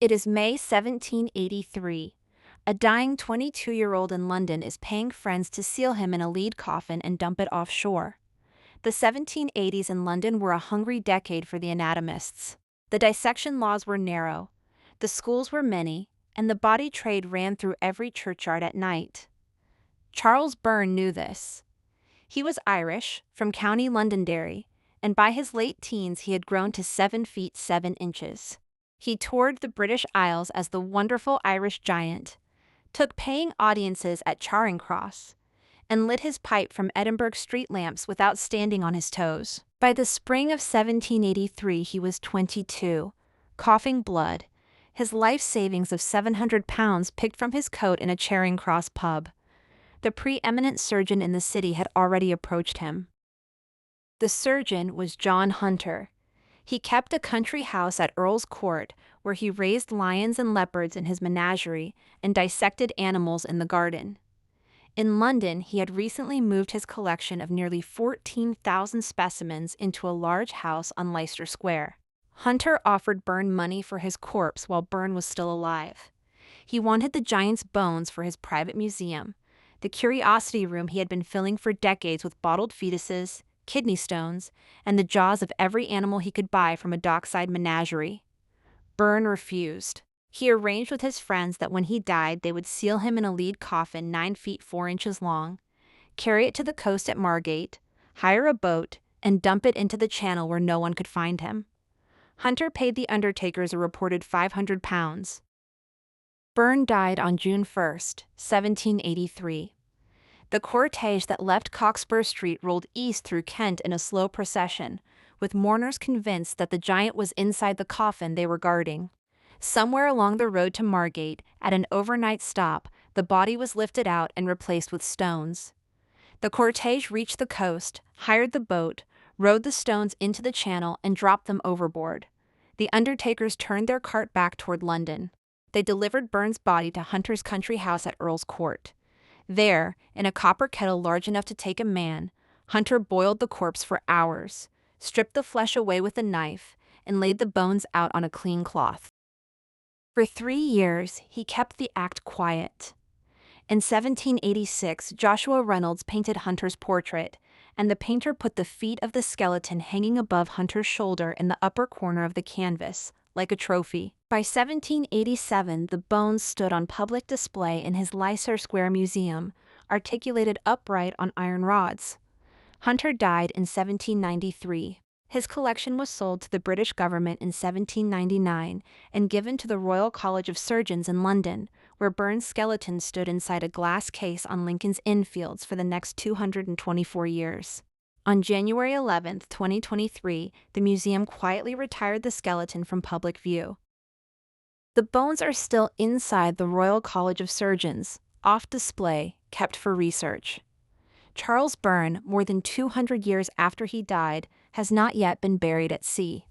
It is May 1783. A dying 22-year-old in London is paying friends to seal him in a lead coffin and dump it offshore. The 1780s in London were a hungry decade for the anatomists. The dissection laws were narrow, the schools were many, and the body trade ran through every churchyard at night. Charles Byrne knew this. He was Irish, from County Londonderry, and by his late teens he had grown to 7 feet 7 inches. He toured the British Isles as the wonderful Irish giant, took paying audiences at Charing Cross, and lit his pipe from Edinburgh street lamps without standing on his toes. By the spring of 1783 he was 22, coughing blood, his life savings of £700 picked from his coat in a Charing Cross pub. The preeminent surgeon in the city had already approached him. The surgeon was John Hunter. He kept a country house at Earl's Court, where he raised lions and leopards in his menagerie and dissected animals in the garden. In London, he had recently moved his collection of nearly 14,000 specimens into a large house on Leicester Square. Hunter offered Byrne money for his corpse while Byrne was still alive. He wanted the giant's bones for his private museum, the curiosity room he had been filling for decades with bottled fetuses, kidney stones, and the jaws of every animal he could buy from a dockside menagerie. Byrne refused. He arranged with his friends that when he died they would seal him in a lead coffin 9 feet 4 inches long, carry it to the coast at Margate, hire a boat, and dump it into the channel where no one could find him. Hunter paid the undertakers a reported £500. Byrne died on June 1, 1783. The cortege that left Cockspur Street rolled east through Kent in a slow procession, with mourners convinced that the giant was inside the coffin they were guarding. Somewhere along the road to Margate, at an overnight stop, the body was lifted out and replaced with stones. The cortege reached the coast, hired the boat, rowed the stones into the channel, and dropped them overboard. The undertakers turned their cart back toward London. They delivered Byrne's body to Hunter's country house at Earl's Court. There, in a copper kettle large enough to take a man, Hunter boiled the corpse for hours, stripped the flesh away with a knife, and laid the bones out on a clean cloth. For 3 years, he kept the act quiet. In 1786, Joshua Reynolds painted Hunter's portrait, and the painter put the feet of the skeleton hanging above Hunter's shoulder in the upper corner of the canvas, like a trophy. By 1787, the bones stood on public display in his Leicester Square Museum, articulated upright on iron rods. Hunter died in 1793. His collection was sold to the British government in 1799 and given to the Royal College of Surgeons in London, where Byrne's skeleton stood inside a glass case on Lincoln's Inn Fields for the next 224 years. On January 11, 2023, the museum quietly retired the skeleton from public view. The bones are still inside the Royal College of Surgeons, off display, kept for research. Charles Byrne, more than 200 years after he died, has not yet been buried at sea.